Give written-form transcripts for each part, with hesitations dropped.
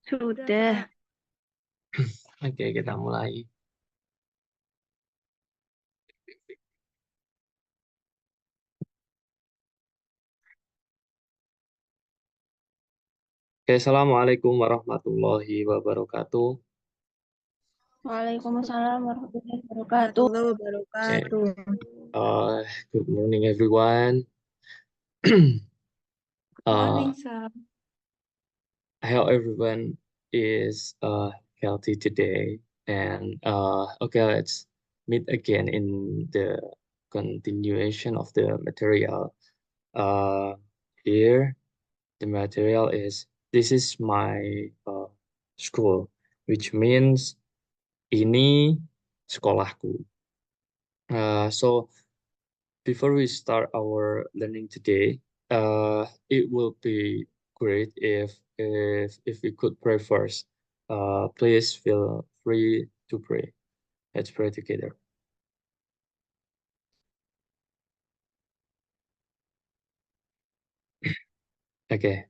Sudah. Oke, kita mulai. Oke, Assalamualaikum warahmatullahi wabarakatuh. Waalaikumsalam warahmatullahi wabarakatuh. Warahmatullahi Okay. wabarakatuh. Good morning, everyone. Morning, uh, sir. I hope everyone is healthy today. And okay, let's meet again in the continuation of the material. Here, the material is, this is my school, which means ini sekolahku. So before we start our learning today, it will be great if we could pray first. Please feel free to pray. Let's pray together. Okay.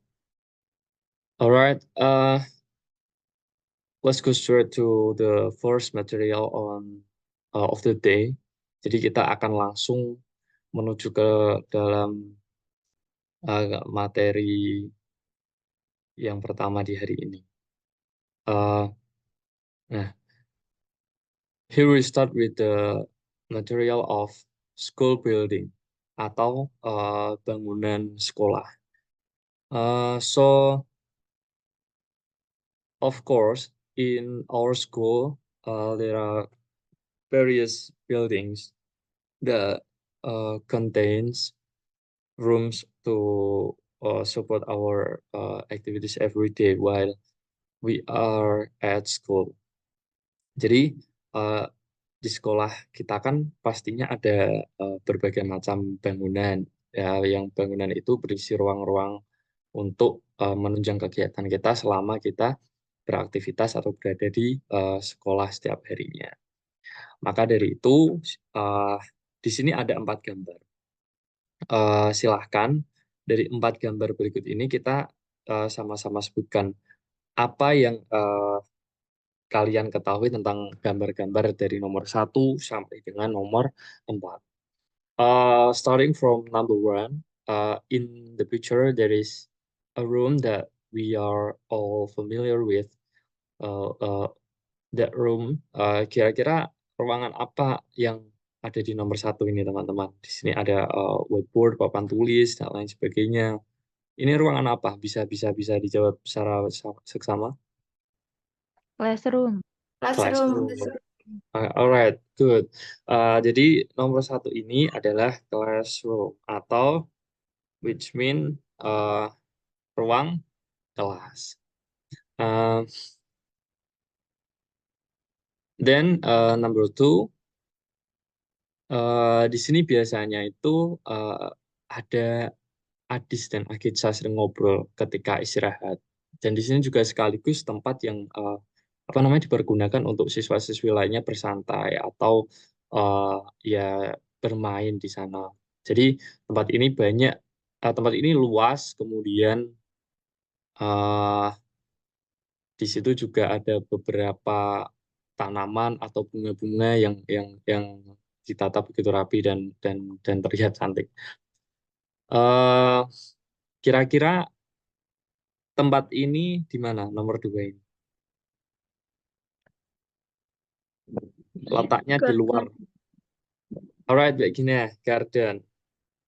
All right. Let's go straight to the first material on of the day. Jadi kita akan langsung menuju ke dalam materi yang pertama di hari ini. Nah, here we start with the material of school building atau bangunan sekolah. So, of course, in our school, there are various buildings that contains rooms to support our activities every day while we are at school. Jadi di sekolah kita kan pastinya ada berbagai macam bangunan, ya, yang bangunan itu berisi ruang-ruang untuk menunjang kegiatan kita selama kita beraktivitas atau berada di sekolah setiap harinya. Maka dari itu di sini ada 4 gambar. Silahkan dari 4 gambar berikut ini kita sama-sama sebutkan apa yang kalian ketahui tentang gambar-gambar dari nomor 1 sampai dengan nomor 4. Starting from number 1, in the picture there is a room that we are all familiar with. That room, kira-kira ruangan apa yang ada di nomor 1 ini, teman-teman? Di sini ada whiteboard, papan tulis, dan lain sebagainya. Ini ruangan apa? Bisa dijawab secara seksama. Classroom. Classroom. Alright, good. Jadi nomor 1 ini adalah classroom atau which mean ruang kelas. Then number 2, di sini biasanya itu ada Adis dan Agitsa sering ngobrol ketika istirahat. Dan di sini juga sekaligus tempat yang dipergunakan untuk siswa-siswi lainnya bersantai atau ya bermain di sana. Jadi tempat ini luas, kemudian di situ juga ada beberapa tanaman atau bunga-bunga yang ditata begitu rapi dan terlihat cantik. Kira-kira tempat ini di mana nomor 2 ini? Letaknya di luar. Alright, baik gini ya, garden.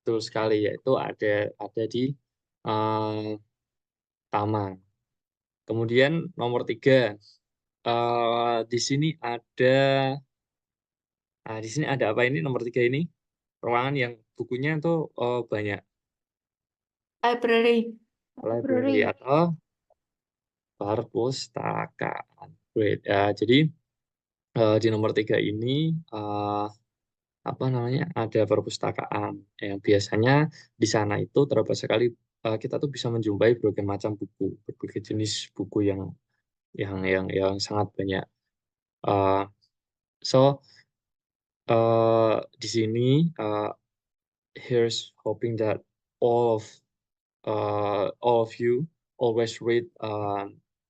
Betul sekali, yaitu ada di taman. Kemudian nomor 3, di sini ada apa ini nomor 3 ini? Ruangan yang bukunya tuh banyak. Library atau perpustakaan. Great. Jadi di nomor 3 ini ada perpustakaan yang biasanya di sana itu terdapat sekali kita tuh bisa menjumpai berbagai macam buku, berbagai jenis buku yang sangat banyak. So di sini here's hoping that all of you always read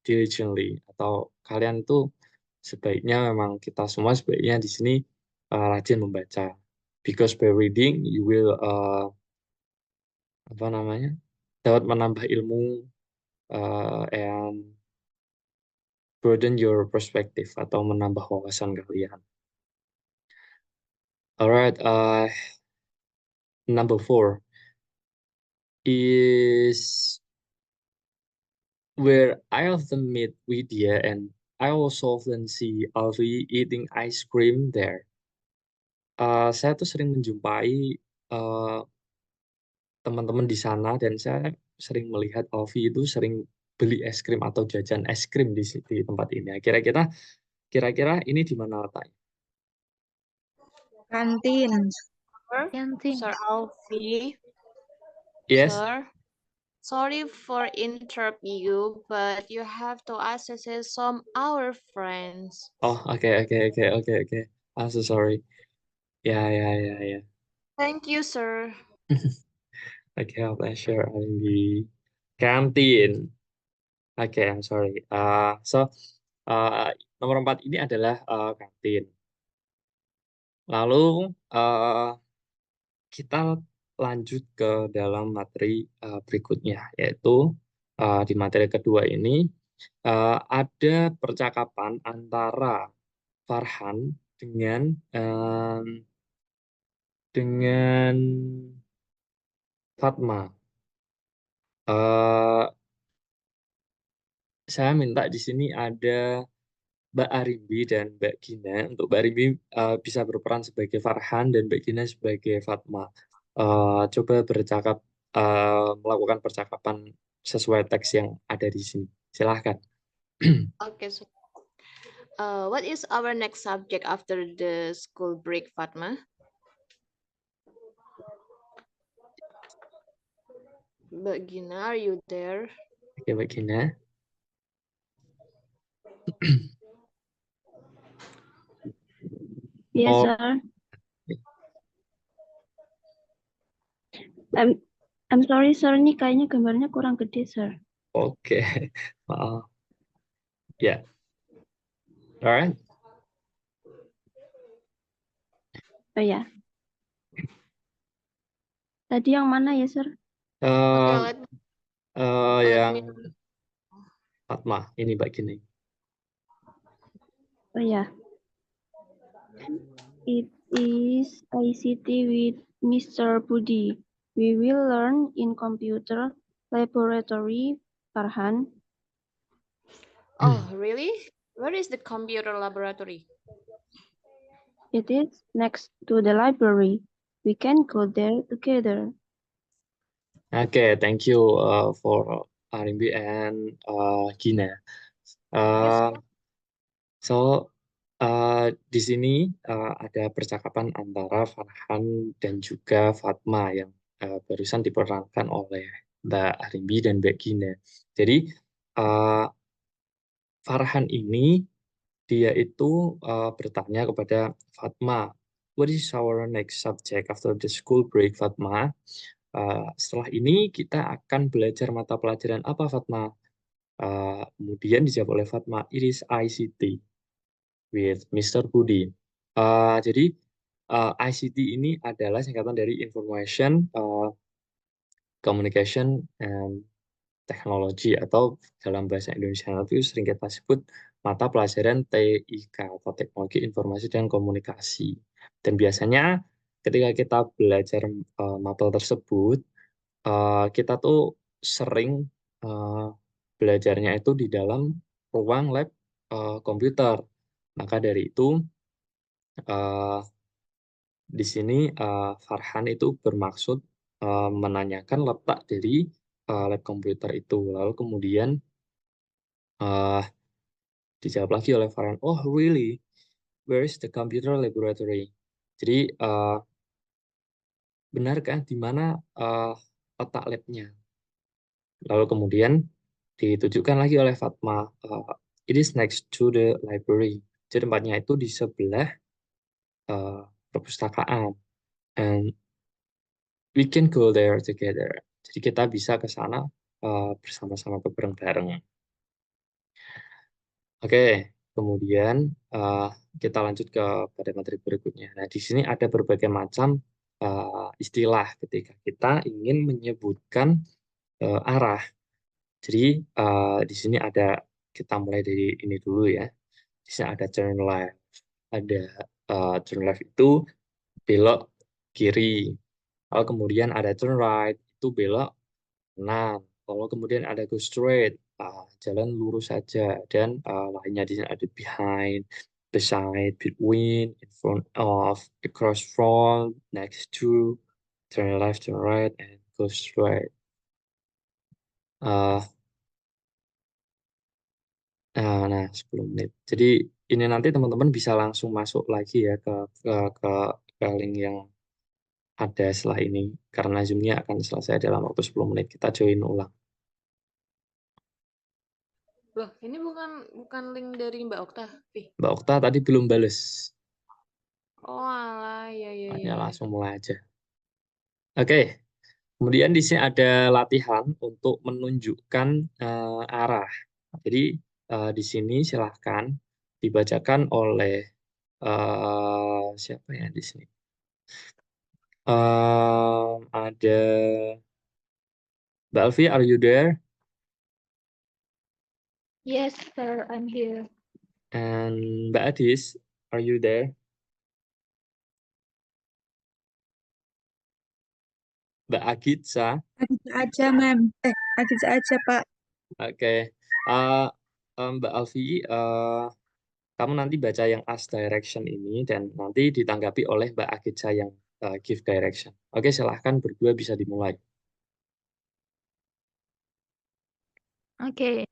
diligently, atau kalian tuh sebaiknya memang kita semua sebaiknya di sini rajin membaca. Because by reading you will apa namanya dapat menambah ilmu and broaden your perspective atau menambah wawasan kalian. Alright, number 4 is where I often meet Widya and I also often see Alfie eating ice cream there. Saya tuh sering menjumpai uh, teman-teman di sana dan saya sering melihat Alfie itu sering beli es krim atau jajan es krim di tempat ini. Kira-kira ini di mana letaknya? Kantin. Cantik. Sir Alfie, Yes. sir. Sorry for interrupt you, but you have to access some our friends. Oh, oke. I'm so sorry. Ya. Thank you, sir. Oke, pleasure di kantin. Oke, I'm sorry. Uh, nomor 4 ini adalah kantin. Lalu kita lanjut ke dalam materi berikutnya, yaitu di materi kedua ini ada percakapan antara Farhan dengan dengan Fatma. Eh, saya minta di sini ada Mbak Arimbi dan Mbak Gina. Untuk Mbak Arimbi bisa berperan sebagai Farhan dan Mbak Gina sebagai Fatma. Coba melakukan percakapan sesuai teks yang ada di sini. Silahkan. Okay, so what is our next subject after the school break, Fatma? But Gina, are you there? Oke, Mbak Gina. Yes, Oh, sir. I'm sorry, sir. Ini kayaknya gambarnya kurang gede, sir. oke. Maaf. Ya. Alright. Oh ya. Tadi yang mana ya, sir? Okay, Um, let yang me. Fatma, ini Mbak Gina. Oh ya. It is ICT with Mr. Budi. We will learn in computer laboratory, Farhan. Oh, really? Where is the computer laboratory? It is next to the library. We can go there together. Oke, thank you for Arimbi and Gina. Yes. Uh, so di sini ada percakapan antara Farhan dan juga Fatma yang barusan diperankan oleh Mbak Arimbi dan Mbak Gina. Jadi uh, Farhan ini dia itu bertanya kepada Fatma, what is our next subject after the school break, Fatma? Setelah ini kita akan belajar mata pelajaran apa, Fatma? Kemudian dijawab oleh Fatma, it is ICT with Mr. Budi. Jadi ICT ini adalah singkatan dari Information, Communication, and Technology, atau dalam bahasa Indonesia itu sering kita sebut mata pelajaran TIK atau Teknologi Informasi dan Komunikasi. Dan biasanya ketika kita belajar mapel tersebut, kita tuh sering uh, belajarnya itu di dalam ruang lab komputer. Maka dari itu, uh, di sini Farhan itu bermaksud menanyakan letak dari lab komputer itu. Lalu kemudian uh, dijawab lagi oleh Farhan, oh really? Where is the computer laboratory? Jadi benarkah di mana uh, letak labnya? Lalu kemudian ditujukan lagi oleh Fatma, it is next to the library. Jadi tempatnya itu di sebelah uh, perpustakaan. And we can go there together. Jadi kita bisa ke sana bersama-sama bareng-bareng. Oke, kemudian kita lanjut ke pada materi berikutnya. Nah, di sini ada berbagai macam istilah ketika kita ingin menyebutkan arah. Jadi di sini ada, kita mulai dari ini dulu ya. Di sini ada turn left. Ada turn left itu belok kiri. Lalu kemudian ada turn right, itu belok kanan. Kalau kemudian ada go straight, jalan lurus saja. Dan lainnya di sini ada behind, beside, between, in front of, across from, next to, turn left, turn right, and go straight. Uh, nah, 10 menit. Jadi ini nanti teman-teman bisa langsung masuk lagi ya ke link yang ada setelah ini. Karena Zoom-nya akan selesai dalam waktu 10 menit. Kita join ulang. Loh, ini bukan link dari Mbak Okta, Pi. Mbak Okta tadi belum bales. Oh, alah, ya. Ya, langsung mulai aja. Oke, kemudian di sini ada latihan untuk menunjukkan arah. Jadi di sini silahkan dibacakan oleh siapa ya di sini? Ada Mbak Alfi, are you there? Yes, sir, I'm here. And Mbak Adis, are you there? Mbak Agitsa, Agitza aja, Mem. Agitza aja, Pak. oke. Mbak Alfi, kamu nanti baca yang ask direction ini dan nanti ditanggapi oleh Mbak Agitsa yang give direction. Oke, silahkan berdua bisa dimulai. Okay,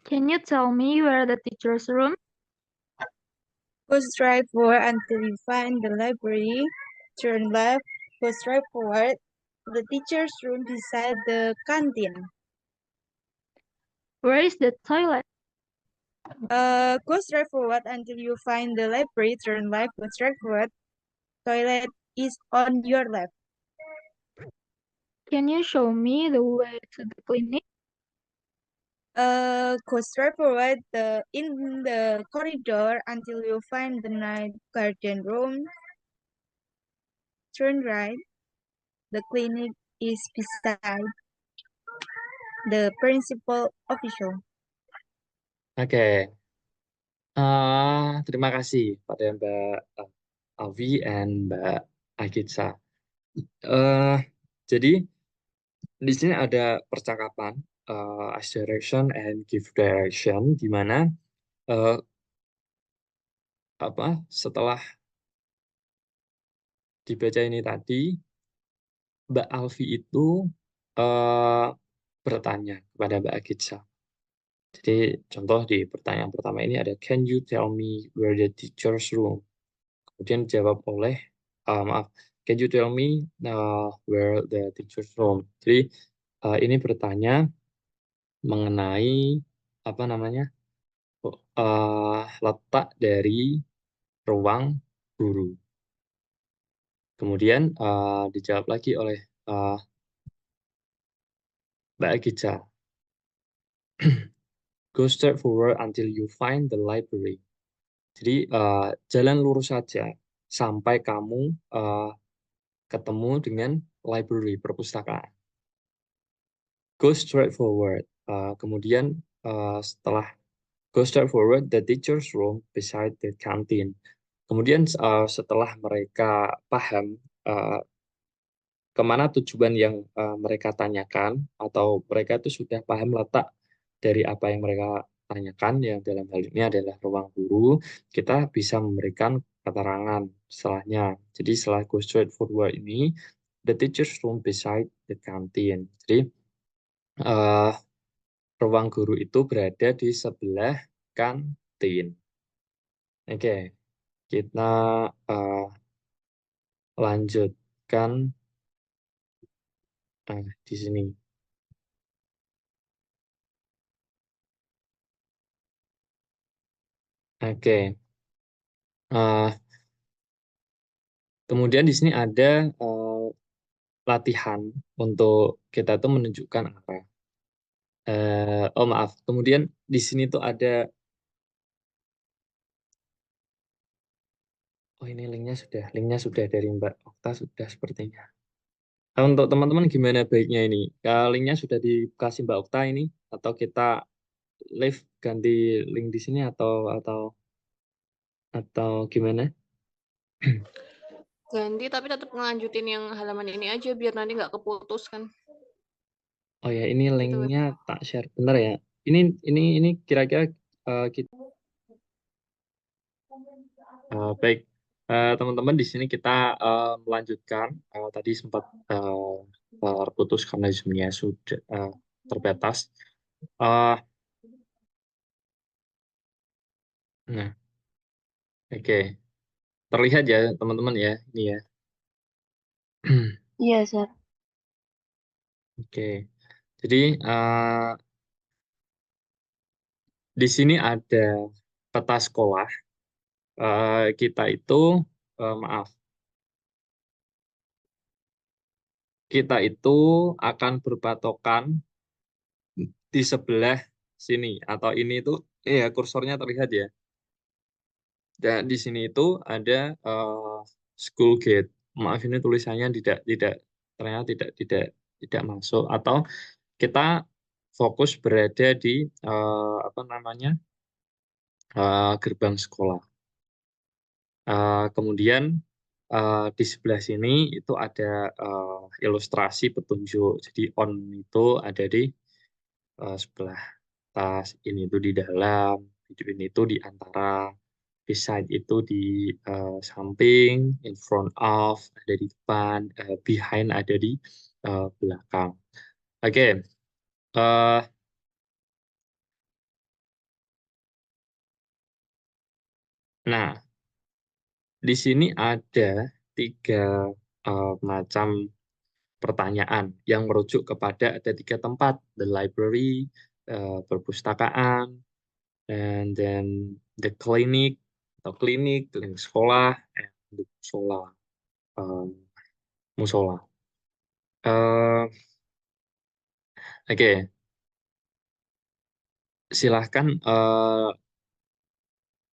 can you tell me where the teacher's room? Go straight forward until you find the library. Turn left. Go straight forward. The teacher's room beside the canteen. Where is the toilet? Go straight forward until you find the library. Turn left. Go straight forward. Toilet is on your left. Can you show me the way to the clinic? Go straight forward in the corridor until you find the night garden room. Turn right. The clinic is beside the principal official. Oke, terima kasih pada Mbak Alvi dan Mbak Agitsa. Jadi di sini ada percakapan ask direction and give direction, di mana setelah dibaca ini tadi, Mbak Alfi itu eh, bertanya kepada Mbak Agitsa. Jadi contoh di pertanyaan pertama ini ada, can you tell me where the teacher's room? Kemudian dijawab oleh, maaf, can you tell me where the teacher's room? Jadi ini bertanya mengenai apa namanya letak dari ruang guru. Kemudian dijawab lagi oleh Mbak Agitsa. Go straight forward until you find the library. Jadi jalan lurus saja sampai kamu ketemu dengan library, perpustakaan. Go straight forward. Kemudian setelah go straight forward, the teacher's room beside the canteen. Kemudian setelah mereka paham kemana tujuan yang mereka tanyakan, atau mereka itu sudah paham letak dari apa yang mereka tanyakan, yang dalam hal ini adalah ruang guru, kita bisa memberikan keterangan setelahnya. Jadi setelah go straight forward ini, the teacher's room beside the canteen. Jadi ruang guru itu berada di sebelah kantin. Oke, kita lanjutkan di sini. Oke. Kemudian di sini ada latihan untuk kita tuh menunjukkan arah. Oh maaf, kemudian di sini tuh ada, oh ini linknya sudah dari Mbak Okta sudah sepertinya. Nah, untuk teman-teman gimana baiknya ini? Linknya sudah dikasih Mbak Okta ini, atau kita live ganti link di sini atau gimana? Ganti tapi tetap ngelanjutin yang halaman ini aja biar nanti nggak keputus kan. Oh ya, ini Gitu. linknya tak share, bener ya? Ini kira-kira kita baik. Teman-teman, di sini kita melanjutkan. Tadi sempat terputus karena Zoom-nya sudah terbatas. Uh, nah, oke. Terlihat ya teman-teman ya, ini ya. Iya, Sir. Oke. Jadi di sini ada peta sekolah. Kita itu maaf, kita itu akan berpatokan di sebelah sini, atau ini itu ya kursornya terlihat ya. Dan di sini itu ada school gate. Maaf, ini tulisannya tidak ternyata tidak masuk, atau kita fokus berada di apa namanya, gerbang sekolah. Kemudian di sebelah sini itu ada ilustrasi petunjuk. Jadi on itu ada di sebelah atas, ini itu di dalam, between itu di antara, beside itu di samping, in front of ada di depan, behind ada di belakang. Oke, eh, nah di sini ada 3 macam pertanyaan yang merujuk kepada ada 3 tempat: the library, perpustakaan, and then the clinic atau klinik sekolah, and the musola. um, musola. Eh, Oke, silahkan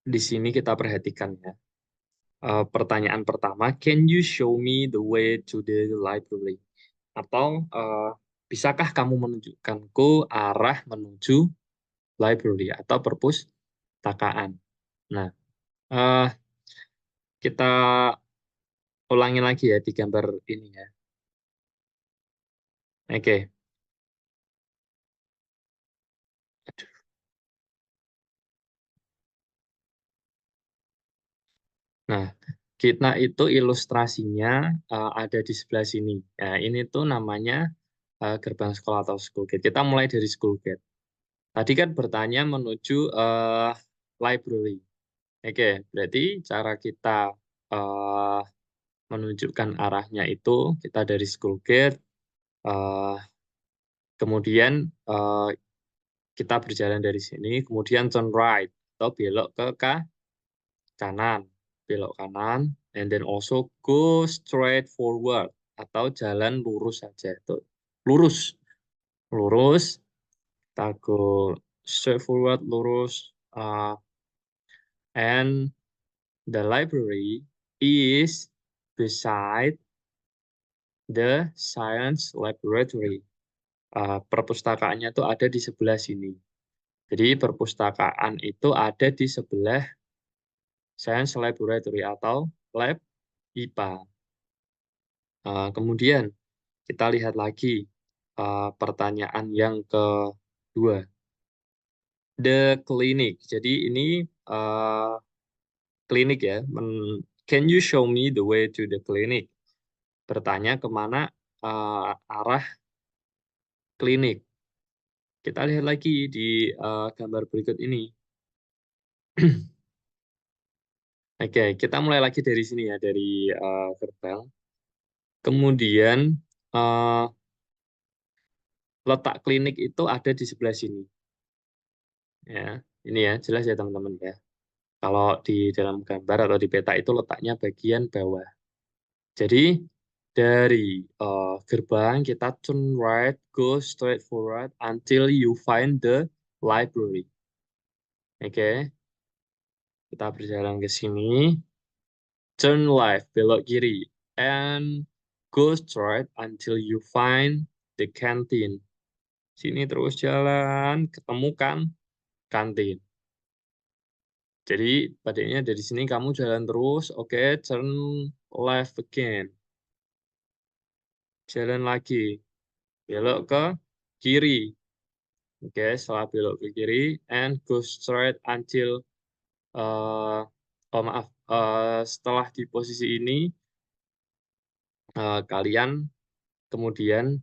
di sini kita perhatikan ya. Pertanyaan pertama, can you show me the way to the library? Atau bisakah kamu menunjukkanku arah menuju library atau perpustakaan? Nah, eh, kita ulangi lagi ya di gambar ini ya. Oke. Nah, kita itu ilustrasinya ada di sebelah sini. Nah, ini tuh namanya gerbang sekolah atau school gate. Kita mulai dari school gate. Tadi kan bertanya menuju library. Oke, berarti cara kita eh, menunjukkan arahnya itu kita dari school gate, eh, kemudian kita berjalan dari sini, kemudian turn right atau belok ke kanan, belok kanan, and then also go straight forward atau jalan lurus saja. Itu lurus, lurus, kita go straight forward, lurus, and the library is beside the science laboratory. Perpustakaannya itu ada di sebelah sini. Jadi perpustakaan itu ada di sebelah science laboratory atau lab IPA. Kemudian kita lihat lagi pertanyaan yang kedua. The clinic. Jadi ini klinik ya. Can you show me the way to the clinic? Bertanya kemana arah klinik. Kita lihat lagi di gambar berikut ini. Oke, kita mulai lagi dari sini ya, dari gerbang. Kemudian letak klinik itu ada di sebelah sini. Ya, ini ya, jelas ya teman-teman ya. Kalau di dalam gambar atau di peta itu letaknya bagian bawah. Jadi Dari gerbang kita turn right, go straight forward until you find the library. Oke, kita berjalan ke sini. Turn left, belok kiri, and go straight until you find the canteen. Sini terus jalan, ketemukan kantin. Jadi padanya dari sini kamu jalan terus, oke, turn left again. Jalan lagi, belok ke kiri. Oke, setelah belok ke kiri, and go straight until, oh maaf, setelah di posisi ini, kalian kemudian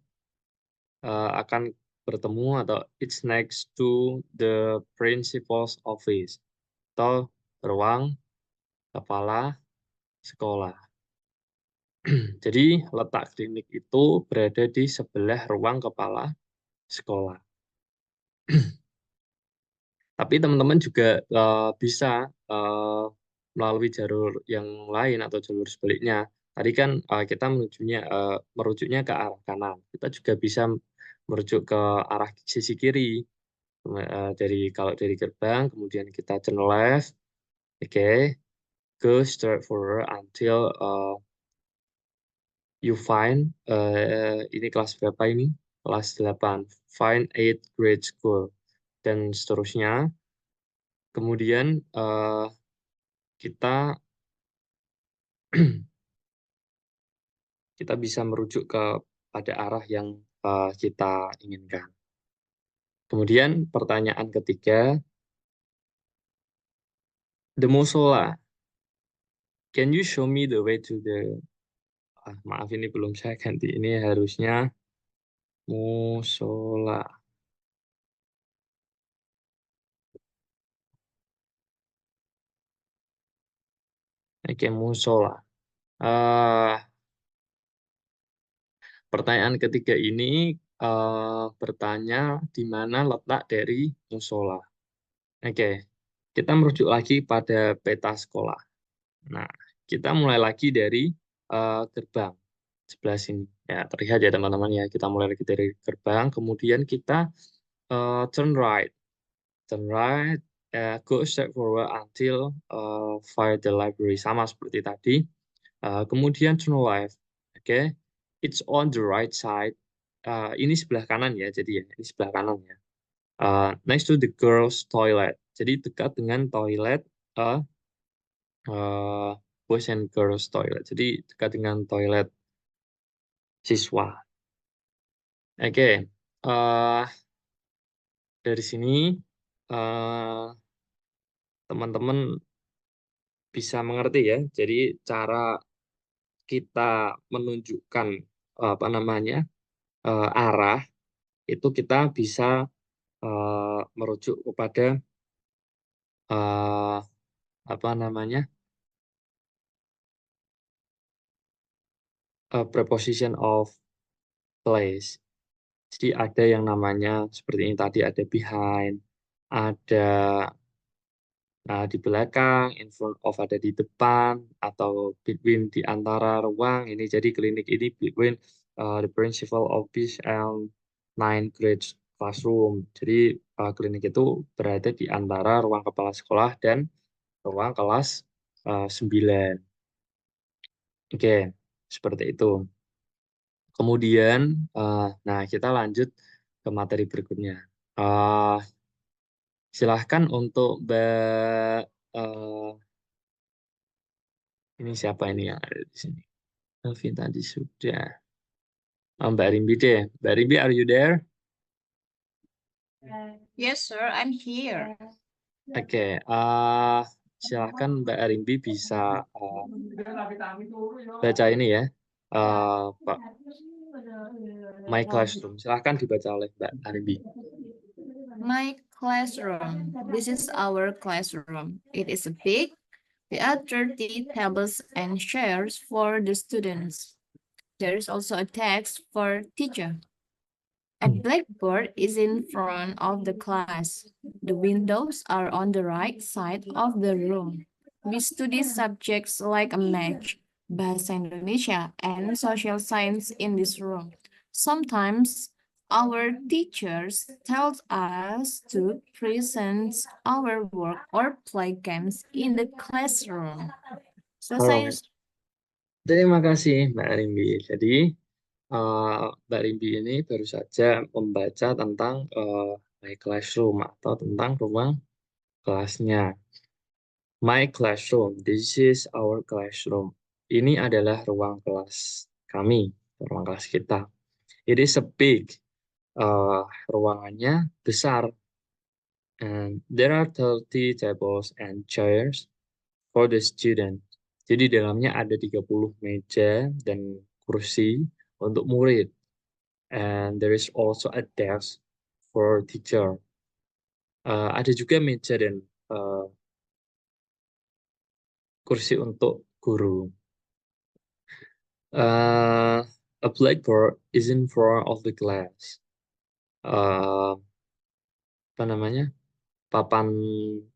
akan bertemu atau it's next to the principal's office atau ruang kepala sekolah. Jadi letak klinik itu berada di sebelah ruang kepala sekolah. Tapi teman-teman juga bisa melalui jalur yang lain atau jalur sebaliknya. Tadi kan kita merujuknya ke arah kanan. Kita juga bisa merujuk ke arah sisi kiri. Kalau dari gerbang, kemudian kita turn left, oke, go straight forward until you find, ini kelas berapa ini? Kelas 8, find 8 grade school, dan seterusnya. Kemudian kita kita bisa merujuk pada arah yang kita inginkan. Kemudian pertanyaan ketiga, the musola. Can you show me the way to the... maaf, ini belum saya ganti. Ini harusnya musola. Oke, musola. Pertanyaan ketiga ini bertanya di mana letak dari musola. Oke, kita merujuk lagi pada peta sekolah. Nah, kita mulai lagi dari gerbang sebelah sini. Ya, terlihat ya teman-teman ya. Kita mulai lagi dari gerbang, kemudian kita turn right, go straight forward until find the library, sama seperti tadi. Kemudian turn left, oke, it's on the right side. Ini sebelah kanan ya, jadi ya, ini sebelah kanan ya. Next to the girls' toilet, jadi dekat dengan toilet boys and girls toilet, jadi dekat dengan toilet siswa. Oke, dari sini teman-teman bisa mengerti ya. Jadi cara kita menunjukkan arah itu kita bisa merujuk kepada preposition of place. Jadi ada yang namanya seperti ini tadi, ada behind, ada di belakang, in front of ada di depan, atau between di antara ruang ini. Jadi klinik ini between the principal office and 9 grade classroom. Jadi klinik itu berada di antara ruang kepala sekolah dan ruang kelas 9. Oke, seperti itu. Kemudian, nah kita lanjut ke materi berikutnya. Silahkan untuk Mbak, ini siapa ini yang ada di sini? Alvin tadi sudah. Mbak Rimbi deh. Mbak Rimbi, are you there? Yes, sir, I'm here. Oke, silahkan Mbak Rimbi bisa baca ini ya, Pak. My Classroom. Silahkan dibaca oleh Mbak Rimbi. My classroom. This is our classroom. It is big. There are 30 tables and chairs for the students. There is also a desk for teacher. A blackboard is in front of the class. The windows are on the right side of the room. We study subjects like math, Bahasa Indonesia, and social science in this room. Sometimes our teachers tell us to present our work or play games in the classroom. Selesai. Alright. Terima kasih Mbak Rimbi. Jadi Mbak Rimbi ini baru saja membaca tentang my classroom atau tentang ruang kelasnya. My classroom, this is our classroom. Ini adalah ruang kelas kami, ruang kelas kita. It is a big, ruangannya besar. And there are 30 tables and chairs for the student. Jadi dalamnya ada 30 meja dan kursi untuk murid. And there is also a desk for teacher. Ada juga meja dan kursi untuk guru. A blackboard is in front of the class. Apa namanya? Papan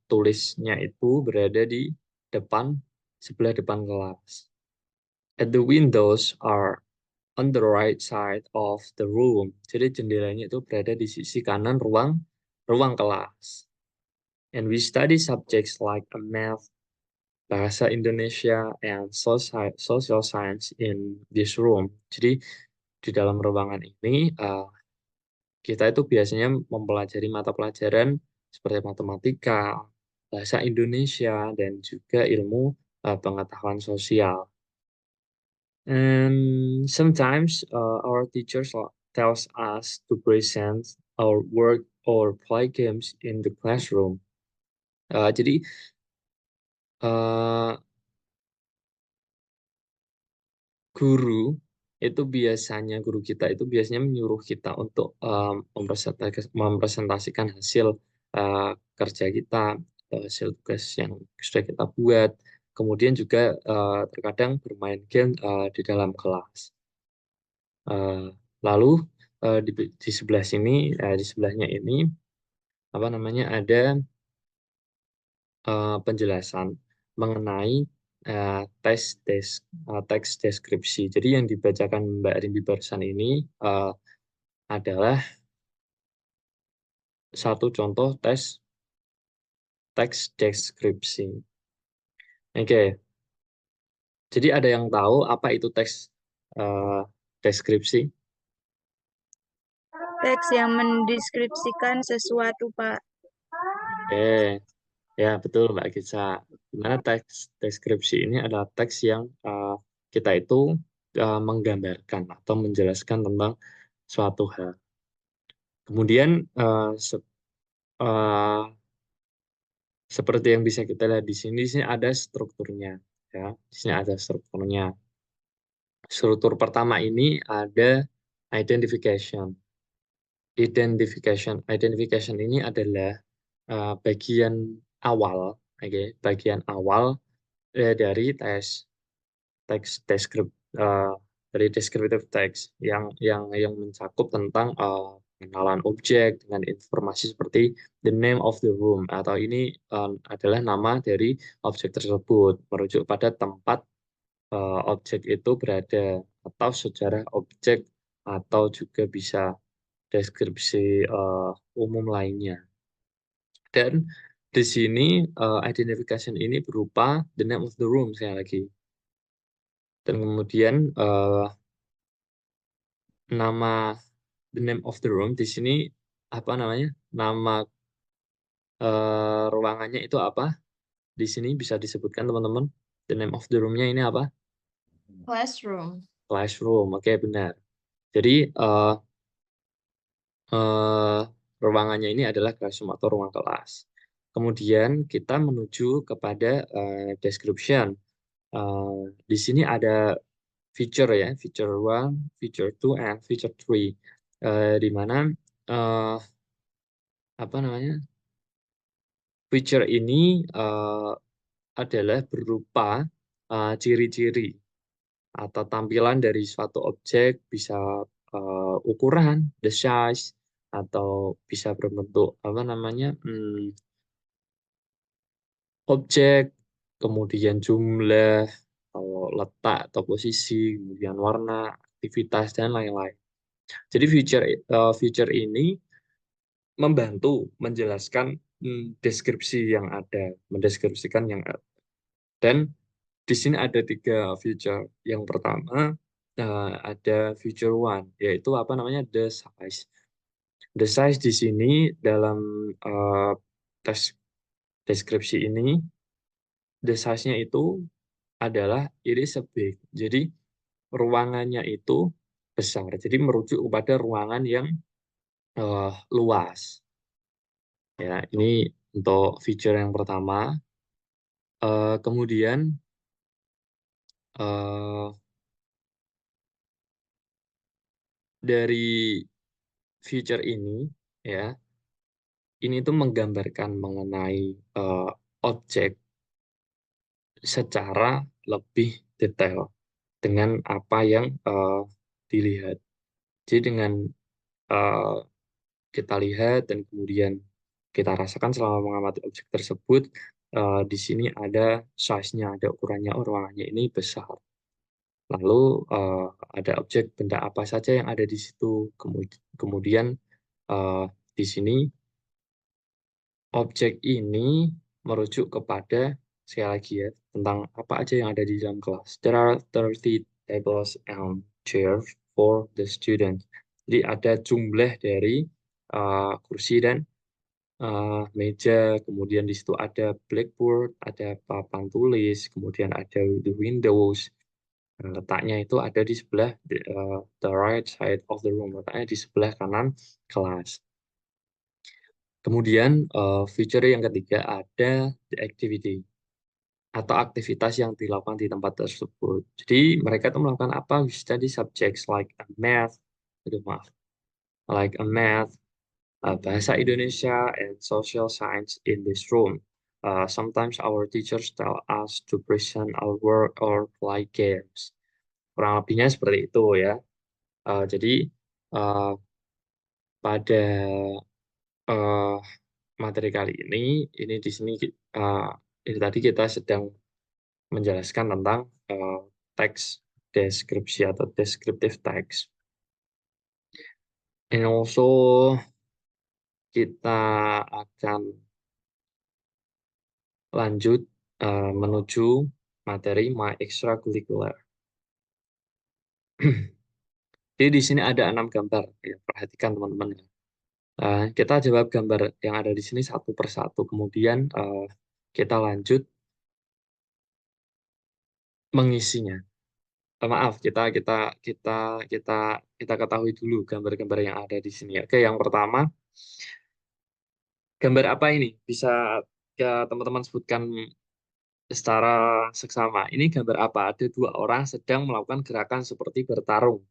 tulisnya itu berada di sebelah depan kelas. At the windows are on the right side of the room. Jadi jendelanya itu berada di sisi kanan ruang kelas. And we study subjects like math, bahasa Indonesia, and social science in this room. Jadi di dalam ruangan ini kita itu biasanya mempelajari mata pelajaran seperti matematika, bahasa Indonesia, dan juga ilmu pengetahuan sosial. And sometimes our teachers tells us to present our work or play games in the classroom. Jadi guru kita itu biasanya menyuruh kita untuk mempresentasikan hasil kerja kita, hasil tugas yang sudah kita buat. Kemudian juga terkadang bermain game di dalam kelas. Lalu di sebelah sini, di sebelahnya ini apa namanya, ada penjelasan mengenai teks deskripsi. Jadi yang dibacakan Mbak Rimbi barusan ini adalah satu contoh teks deskripsi. Oke. Jadi ada yang tahu apa itu teks deskripsi? Teks yang mendeskripsikan sesuatu, Pak. Oke. Ya, betul Mbak Gisa. Dimana teks deskripsi ini adalah teks yang kita itu menggambarkan atau menjelaskan tentang suatu hal. Kemudian seperti yang bisa kita lihat di sini ada strukturnya. Ya, di sini ada strukturnya. Struktur pertama ini ada identification. Identification ini adalah bagian awal, bagian awal dari dari descriptive text yang mencakup tentang pengenalan objek dengan informasi seperti the name of the room, atau ini adalah nama dari objek tersebut, merujuk pada tempat objek itu berada, atau sejarah objek, atau juga bisa deskripsi umum lainnya. Dan di sini identification ini berupa the name of the room sekali lagi. Dan kemudian nama the name of the room di sini apa namanya? Nama ruangannya itu apa? Di sini bisa disebutkan teman-teman. The name of the room-nya ini apa? Classroom. Classroom. Oke, benar. Jadi ruangannya ini adalah classroom atau ruang kelas. Kemudian kita menuju kepada description. Di sini ada feature ya, feature 1, feature 2, and feature 3. Di mana apa namanya? Feature ini adalah berupa ciri-ciri atau tampilan dari suatu objek, bisa ukuran, the size, atau bisa berbentuk apa namanya, objek, kemudian jumlah, atau letak atau posisi, kemudian warna, aktivitas dan lain-lain. Jadi feature ini membantu menjelaskan deskripsi yang ada, mendeskripsikan yang ada. Dan di sini ada 3 feature. Yang pertama ada feature 1, yaitu apa namanya, the size. The size di sini dalam teks deskripsi ini, the size-nya itu adalah it is a big. Jadi ruangannya itu besar. Jadi merujuk kepada ruangan yang luas. Ya, ini untuk feature yang pertama. Kemudian dari feature ini, ya, ini tuh menggambarkan mengenai objek secara lebih detail dengan apa yang dilihat. Jadi dengan kita lihat dan kemudian kita rasakan selama mengamati objek tersebut, di sini ada size-nya, ada ukurannya, ruangannya ini besar. Lalu ada objek benda apa saja yang ada di situ. Kemudian di sini objek ini merujuk kepada, sekali lagi ya, tentang apa aja yang ada di dalam kelas. There are 30 tables and chairs for the students. Jadi ada jumlah dari kursi dan meja, kemudian di situ ada blackboard, ada papan tulis, kemudian ada the windows. Letaknya itu ada di sebelah the right side of the room, letaknya di sebelah kanan kelas. Kemudian feature yang ketiga ada the activity atau aktivitas yang dilakukan di tempat tersebut. Jadi mereka itu melakukan apa? We study subjects like math, bahasa Indonesia and social science in this room. Sometimes our teachers tell us to present our work or play games. Kurang lebihnya seperti itu ya. Jadi pada materi kali ini di sini ini tadi kita sedang menjelaskan tentang teks deskripsi atau descriptive text. And also kita akan lanjut menuju materi my extracurricular. Jadi di sini ada 6 gambar, ya, perhatikan teman-teman. Kita jawab gambar yang ada di sini satu persatu. Kemudian kita lanjut mengisinya. Maaf, kita ketahui dulu gambar-gambar yang ada di sini. Oke, yang pertama, gambar apa ini? Bisa ya teman-teman sebutkan secara seksama. Ini gambar apa? Ada 2 orang sedang melakukan gerakan seperti bertarung.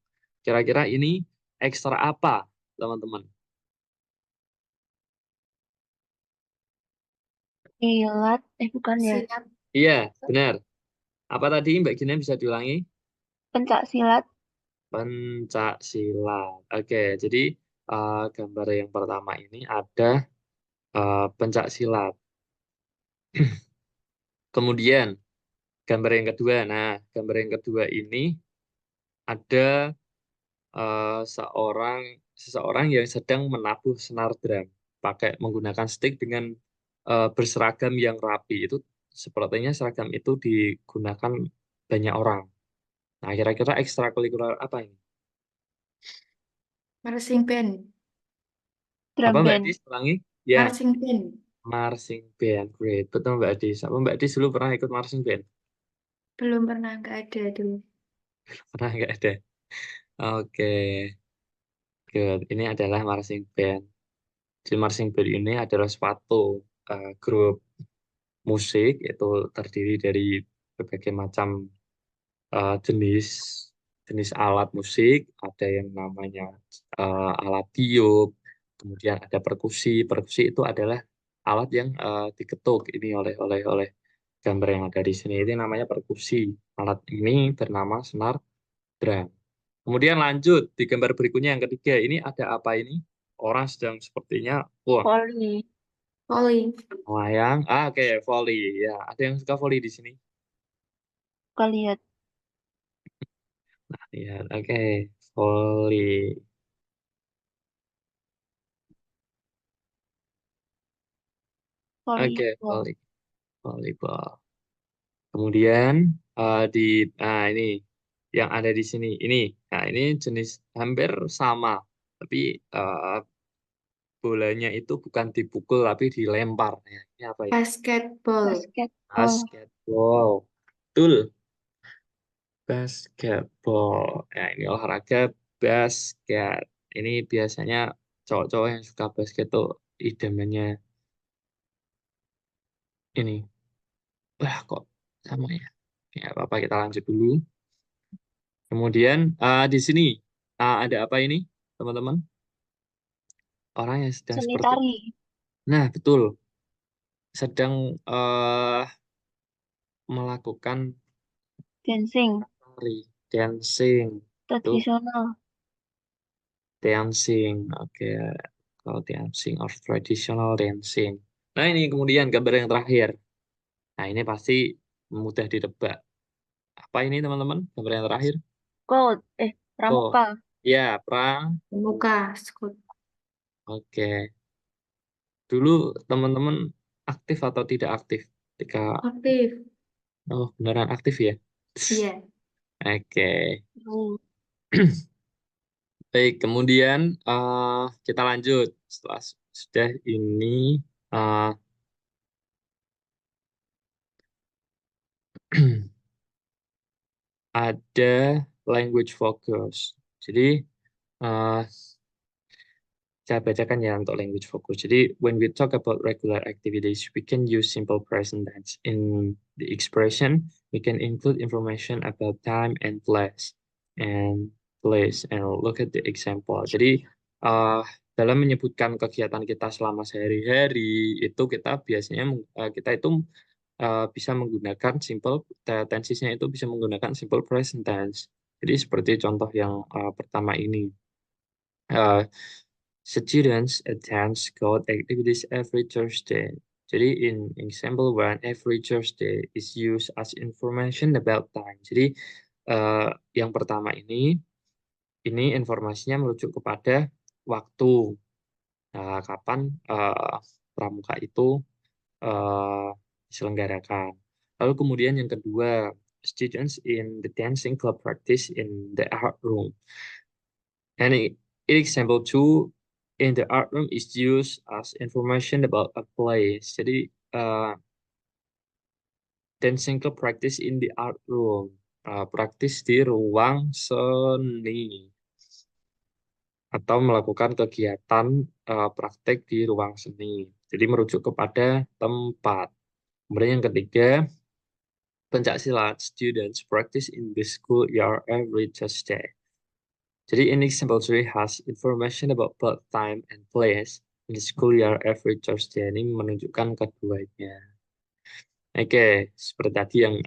Kira-kira ini ekstra apa, teman-teman? Silat, bukan ya. Silat. Iya, benar. Apa tadi Mbak Gina, bisa diulangi? Pencak silat. Pencak silat. Oke, jadi gambar yang pertama ini ada pencak silat. Kemudian gambar yang kedua. Nah, gambar yang kedua ini ada seseorang yang sedang menabuh senar drum pakai menggunakan stick dengan berseragam yang rapi. Itu sepertinya seragam itu digunakan banyak orang. Nah, kira-kira ekstrakurikuler apa ini? Marching band. Drum Apa Mbak band. Adis? Ulangi. Ya, Marching band. marching band. Great. Betul Mbak Adis. Apa Mbak Adis dulu pernah ikut marching band? Belum pernah, nggak ada dulu. Pernah nggak ada? Oke. Good. Ini adalah marching band. Jadi marching band ini adalah suatu grup musik, itu terdiri dari berbagai macam jenis alat musik. Ada yang namanya alat tiup, kemudian ada perkusi. Perkusi itu adalah alat yang diketuk ini oleh gambar yang ada di sini. Ini namanya perkusi. Alat ini bernama senar drum. Kemudian lanjut di gambar berikutnya yang ketiga. Ini ada apa ini? Orang sedang sepertinya Volley. Volley. melayang. Oke, volley. Ya, ada yang suka volley di sini? Suka lihat. Nah, lihat. Oke. Volley. Oke, Volleyball. volleyball. Kemudian nah ini yang ada di sini. Nah ini jenis hampir sama, tapi bolanya itu bukan dipukul tapi dilempar. Ya, ini apa ya? Basketball. Basketball. Basketball. Betul. Basketball. Nah ini olahraga basket. Ini biasanya cowok-cowok yang suka basket tuh idamannya ini. Wah kok sama ya? Ya apa-apa kita lanjut dulu. Kemudian di sini ada apa ini, teman-teman? Orang yang sedang Seni seperti, tari. nah betul, sedang melakukan Dancing. tari, dancing, tuh Tradisional. dancing, oke, kalau dancing or traditional dancing. Nah ini kemudian gambar yang terakhir. Nah ini pasti mudah ditebak. Apa ini teman-teman? Gambar yang terakhir? Coat. Oh, Pramuka. ya perang. Muka. Scoot. Oke. Dulu teman-teman aktif atau tidak aktif ketika Aktif. oh beneran aktif ya? Iya. Oke. Hmm. Baik, kemudian kita lanjut setelah sudah ini uh, ada language focus. Jadi uh, saya bacakan ya untuk language focus. Jadi, when we talk about regular activities, we can use simple present tense. In the expression, we can include information about time and place. And look at the example. Jadi, dalam menyebutkan kegiatan kita selama sehari-hari, itu kita biasanya kita itu bisa menggunakan simple tensesnya itu bisa menggunakan simple present tense. Jadi seperti contoh yang pertama ini. Students attend school activities every Thursday. Jadi in example one, every Thursday is used as information about time. Jadi yang pertama ini informasinya merujuk kepada waktu. Kapan pramuka itu diselenggarakan. Lalu kemudian yang kedua, students in the dancing club practice in the art room. And in example two, in the art room is used as information about a place. Jadi dancing club practice in the art room, praktis di ruang seni atau melakukan kegiatan praktek di ruang seni. Jadi merujuk kepada tempat. Kemudian yang ketiga, pencaksilat students practice in the school year every Thursday. Jadi in example 3 has information about birth time and place in the school year every Thursday. Ini menunjukkan keduanya. Oke, seperti tadi yang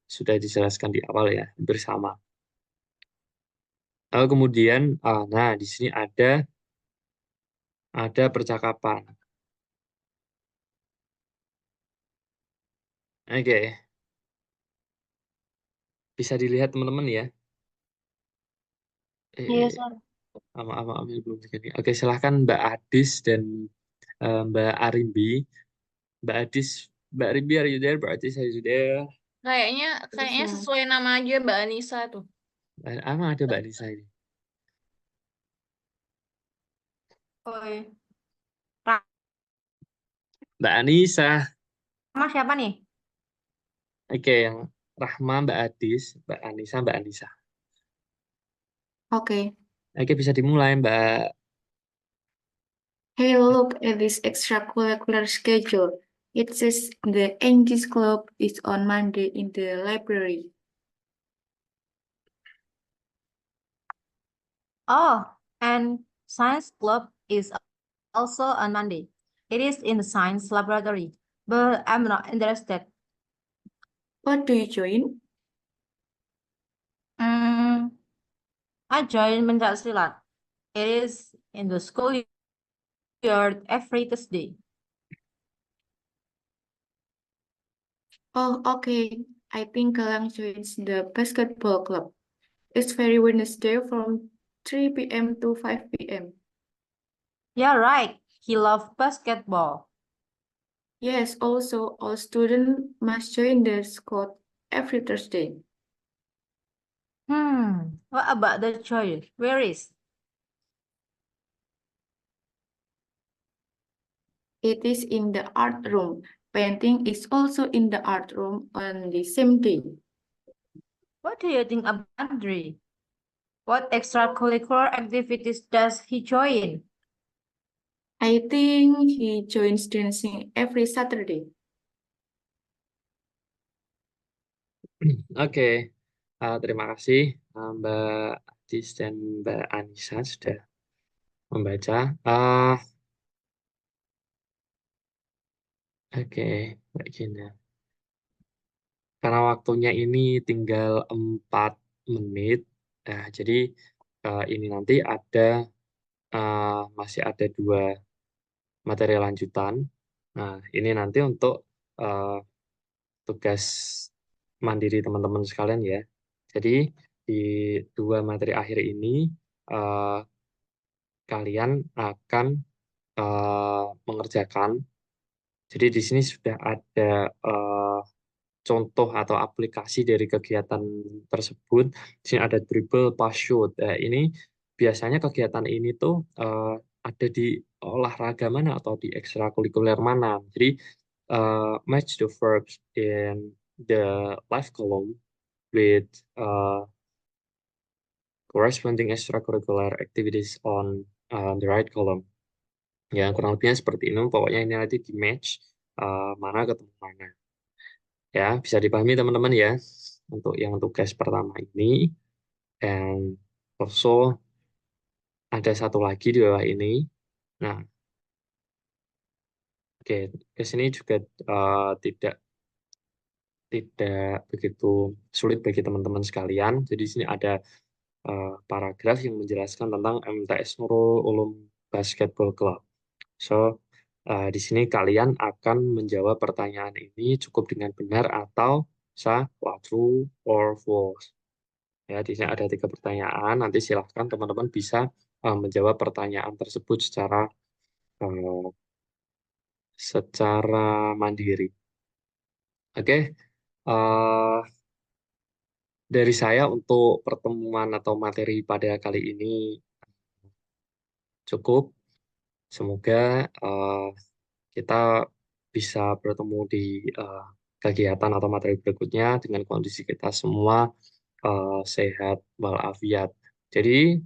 sudah dijelaskan di awal ya, hampir sama. Lalu kemudian, nah di sini ada percakapan. Oke, bisa dilihat teman-teman ya. Yes, sir. Ambil belum segini. Oke, silahkan Mbak Adis dan Mbak Arimbi. Mbak Adis, Mbak Arimbi, are you there? Mbak Adis, are you there? Kayaknya sesuai nama aja Mbak Anissa tuh. Emang ada Mbak Anissa ini? Oh, iya. Mbak Anissa. Nama siapa nih? Oke, yang Rahma, Mbak Adis, Mbak Anissa, Mbak Anissa. Oke. Oke, bisa dimulai, Mbak. Hey, look at this extracurricular schedule. It says the Angie's Club is on Monday in the library. Oh, and science club is also on Monday. It is in the science laboratory, but I'm not interested. What do you join? I join pencak silat. It is in the school yard every Thursday. Oh, okay. I think Galang joins the basketball club. It's very Wednesday from 3 p.m. to 5 p.m. Yeah, right. He loves basketball. Yes, also all students must join the squad every Thursday. What about the choir? Where is? It is in the art room. Painting is also in the art room on the same day. What do you think about Andre? What extracurricular activities does he join? I think he joins dancing every Saturday. Oke, terima kasih Mbak Adis dan Mbak Anissa sudah membaca. Oke, Mbak Gina. Karena waktunya ini tinggal 4 menit, jadi ini nanti masih ada 2 materi lanjutan. Nah, ini nanti untuk tugas mandiri teman-teman sekalian ya. Jadi di 2 materi akhir ini kalian akan mengerjakan. Jadi di sini sudah ada contoh atau aplikasi dari kegiatan tersebut. Di sini ada dribble, pass, shoot. Ini biasanya kegiatan ini tuh ada di olahraga mana atau di ekstrakurikuler mana. Jadi match the verbs in the left column with corresponding extracurricular activities on the right column. Ya, kurang lebihnya seperti ini. Pokoknya ini nanti di match mana ketemu mana. Ya, bisa dipahami teman-teman ya untuk yang tugas pertama ini. And also ada satu lagi di bawah ini. Nah, oke, ke sini juga tidak begitu sulit bagi teman-teman sekalian. Jadi di sini ada paragraf yang menjelaskan tentang MTS Nurul Ulum Basketball Club. So, di sini kalian akan menjawab pertanyaan ini cukup dengan benar atau salah, true or false. Ya, di sini ada 3 pertanyaan. Nanti silahkan teman-teman bisa menjawab pertanyaan tersebut secara mandiri. Oke, dari saya untuk pertemuan atau materi pada kali ini cukup. Semoga kita bisa bertemu di kegiatan atau materi berikutnya dengan kondisi kita semua sehat walafiat. Jadi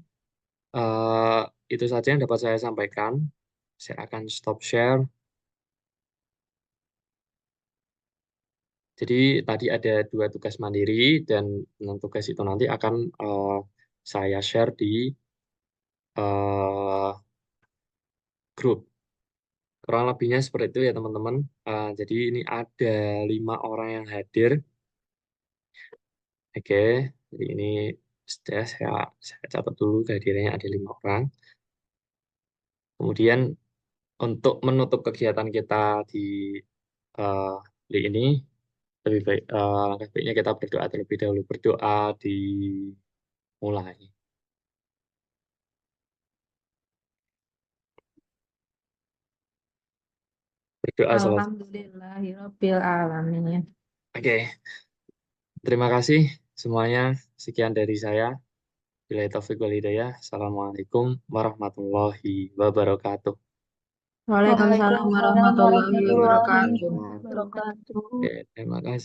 itu saja yang dapat saya sampaikan. Saya akan stop share. Jadi tadi ada 2 tugas mandiri dan dengan tugas itu nanti akan saya share di grup. Kurang lebihnya seperti itu ya teman-teman. Jadi ini ada 5 orang yang hadir. Oke, jadi ini sudah saya catat dulu kehadirannya ada 5 orang. Kemudian untuk menutup kegiatan kita di ini, lebih baik langkah baiknya kita berdoa terlebih dahulu. Berdoa dimulai. Berdoa selesai. Alhamdulillahirabbil alamin. Oke. Terima kasih semuanya. Sekian dari saya. Billahi taufiq wal hidayah. Assalamualaikum warahmatullahi wabarakatuh. Waalaikumsalam warahmatullahi wabarakatuh. Wabarakatuh. Oke, terima kasih.